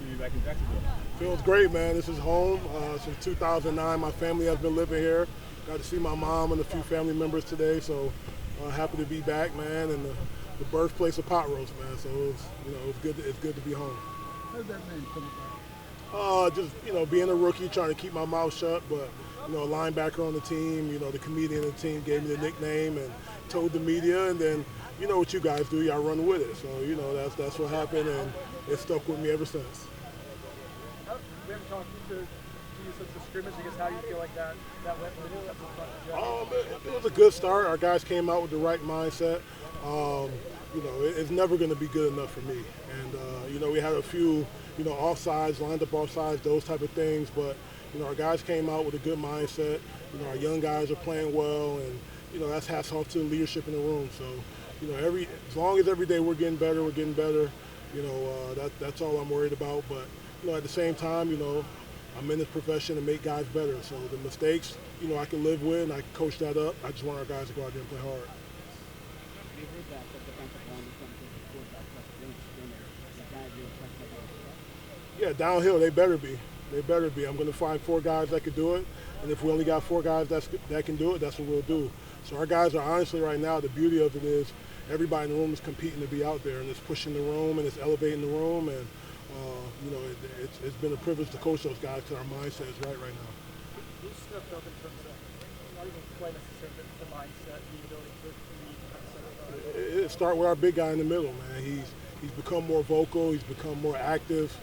to be back in Jacksonville? Feels great, man. This is home. Since 2009, my family has been living here. Got to see my mom and a few family members today, so happy to be back, man. And the birthplace of pot roast, man. So it's good. It's good to be home. How did that name come about? Just being a rookie, trying to keep my mouth shut, but a linebacker on the team. The comedian on the team gave me the nickname and told the media, and then what you guys do, y'all run with it. So that's what happened, and it stuck with me ever since. We haven't talked to you since the scrimmage. I guess how do you feel like that went It was a good start. Our guys came out with the right mindset. It's never going to be good enough for me. And we had a few offsides, lined up offsides, those type of things. But our guys came out with a good mindset. Our young guys are playing well, and that's hats off to the leadership in the room. So as long as every day we're getting better. That's all I'm worried about. But at the same time, I'm in this profession to make guys better. So the mistakes, I can live with, and I can coach that up. I just want our guys to go out there and play hard. Yeah, downhill, they better be. They better be. I'm going to find 4 guys that can do it, and if we only got 4 guys that can do it, that's what we'll do. So our guys are honestly right now, the beauty of it is everybody in the room is competing to be out there, and it's pushing the room, and it's elevating the room, and it's been a privilege to coach those guys because our mindset is right now. Who stepped up in terms of not even play necessarily, but the mindset, the ability to lead? It start with our big guy in the middle, man. He's become more vocal. He's become more active.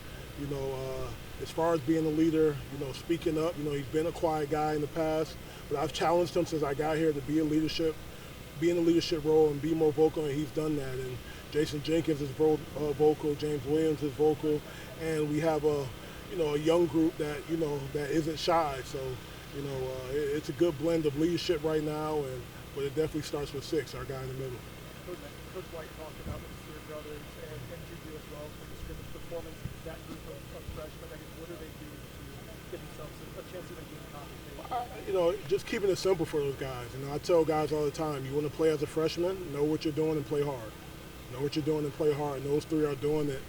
As far as being a leader, speaking up. He's been a quiet guy in the past, but I've challenged him since I got here to be in a leadership role and be more vocal, and he's done that. And Jason Jenkins is vocal, James Williams is vocal, and we have a young group that that isn't shy. So it's a good blend of leadership right now, but it definitely starts with 6, our guy in the middle. Coach White talked about the Sear brothers and Juju as well from the scrimmage performance. That group of freshmen, I guess, what do they do to give themselves a chance to even be in the conversation? Just keeping it simple for those guys. I tell guys all the time, you want to play as a freshman, know what you're doing and play hard. Know what you're doing and play hard. And those 3 are doing it.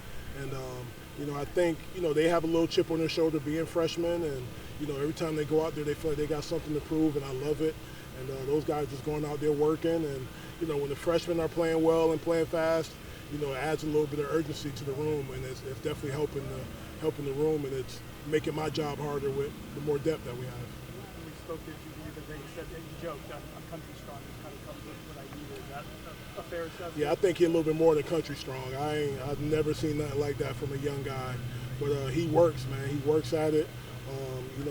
And I think they have a little chip on their shoulder being freshmen, and every time they go out there, they feel like they got something to prove, and I love it. And those guys just going out there working, and when the freshmen are playing well and playing fast, it adds a little bit of urgency to the room, and it's definitely helping the room, and it's making my job harder with the more depth that we have. When we spoke to Juju the other day, he said that he joked that I'm country strong. It kind of comes with what I need. Is that a fair assessment? Yeah, I think he's a little bit more than country strong. I've never seen nothing like that from a young guy, but he works, man. He works at it.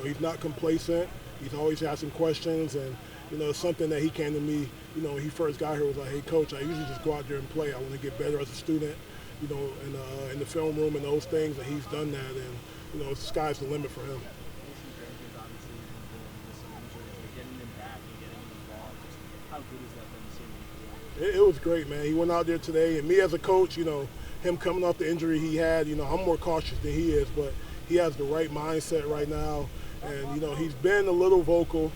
He's not complacent. He's always asking questions, and it's something that he came to me, when he first got here, was like, hey, coach, I usually just go out there and play. I want to get better as a student, in the film room and those things, and he's done that, and, the sky's the limit for him. It was great, man. He went out there today, and me as a coach, him coming off the injury he had, I'm more cautious than he is, but he has the right mindset right now, and, he's been a little vocal.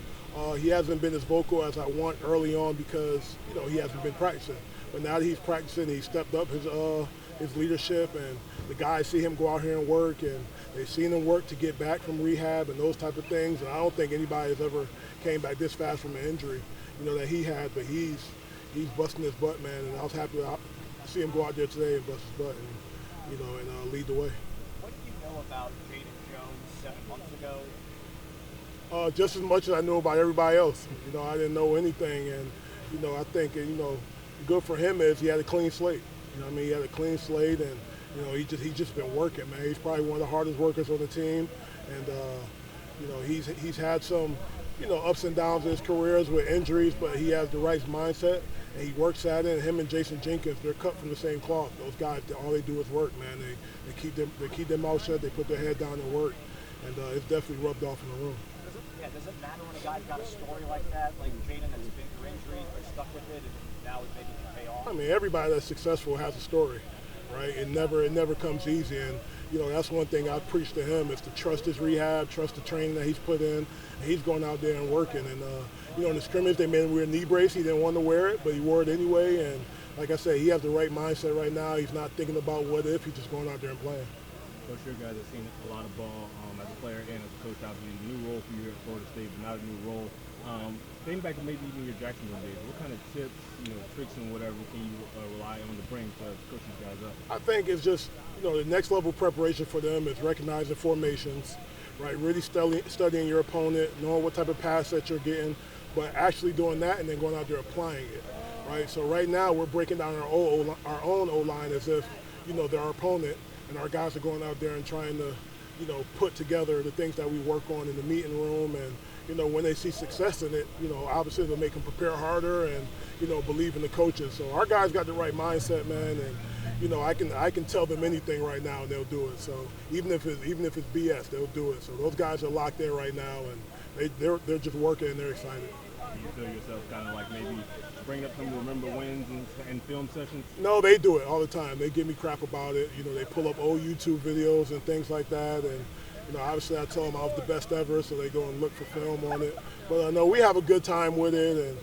He hasn't been as vocal as I want early on because, he hasn't been practicing. But now that he's practicing, he stepped up his leadership, and the guys see him go out here and work, and they've seen him work to get back from rehab and those type of things. And I don't think anybody has ever came back this fast from an injury, that he had. But he's busting his butt, man, and I was happy to see him go out there today and bust his butt and lead the way. What do you know about Jaden Jones 7 months ago? Just as much as I knew about everybody else. I didn't know anything, and I think good for him is he had a clean slate. He had a clean slate, and he's just been working, man. He's probably one of the hardest workers on the team, and he's had some ups and downs in his careers with injuries, but he has the right mindset, and he works at it. And him and Jason Jenkins, they're cut from the same cloth. Those guys, all they do is work, man. They keep their mouth shut. They put their head down and work, and it's definitely rubbed off in the room. Does it matter when a guy's got a story like that, like Jaden that's been through injuries but stuck with it, and now it maybe can pay off? Everybody that's successful has a story, right? It never comes easy, and that's one thing I preach to him is to trust his rehab, trust the training that he's put in, and he's going out there and working. And in the scrimmage they made him wear a knee brace. He didn't want to wear it, but he wore it anyway. And like I said, he has the right mindset right now. He's not thinking about what if. He's just going out there and playing. Coach, you guys have seen a lot of ball as a player and as a coach. Obviously, a new role for you at Florida State, but not a new role. Thinking back to maybe even your Jacksonville days, what kind of tips, tricks and whatever can you rely on to bring to coach these guys up? I think it's just, the next level of preparation for them is recognizing formations, right? Really studying your opponent, knowing what type of pass that you're getting, but actually doing that and then going out there applying it, right? So right now we're breaking down our own O-line as if, they're our opponent, and our guys are going out there and trying to, put together the things that we work on in the meeting room. And, when they see success in it, obviously they'll make them prepare harder and, believe in the coaches. So our guys got the right mindset, man, and, I can tell them anything right now and they'll do it. So even if it's BS, they'll do it. So those guys are locked in right now, and they're just working and they're excited. Do you feel yourself kind of like maybe bring up some remember wins and film sessions? No, they do it all the time. They give me crap about it. They pull up old YouTube videos and things like that. And, obviously I tell them I was the best ever, so they go and look for film on it. But no, we have a good time with it. And,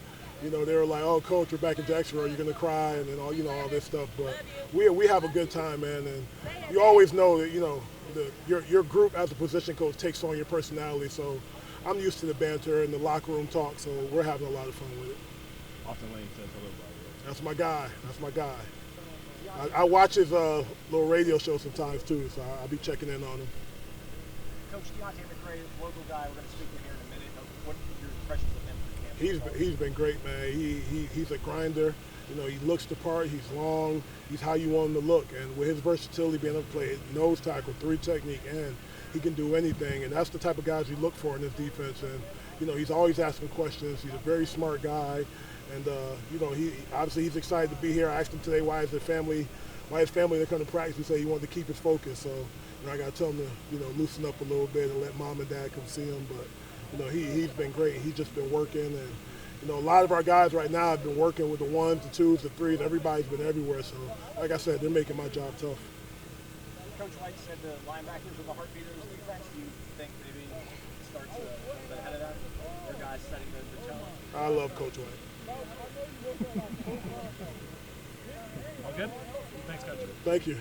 they were like, "Oh, Coach, we're back in Jacksonville. You're going to cry," and then all this stuff. But we have a good time, man. And you always know that, your group as a position coach takes on your personality. So I'm used to the banter and the locker room talk, so we're having a lot of fun with it. Austin Lane says hello, by the way. That's my guy. That's my guy. I watch his little radio show sometimes too, so I'll be checking in on him. Coach Deontay McRae, local guy, we're going to speak to him here in a minute. What are your impressions of him through camp? He's been great, man. He's a grinder. He looks the part. He's long. He's how you want him to look. And with his versatility, being able to play nose tackle, 3 technique, and he can do anything. And that's the type of guys we look for in this defense. And he's always asking questions. He's a very smart guy. And he's excited to be here. I asked him today why his family didn't come to practice. He said he wanted to keep his focus. So I got to tell him to loosen up a little bit and let mom and dad come see him. But he's been great. He's just been working. And a lot of our guys right now have been working with the 1s, the 2s, the 3s. Everybody's been everywhere. So like I said, they're making my job tough. Coach White said the linebackers are the heartbeat of this defense. Do you think maybe it starts a little bit ahead of that? Or guys setting the tone? I love Coach White. All good? Thanks, Coach. Thank you.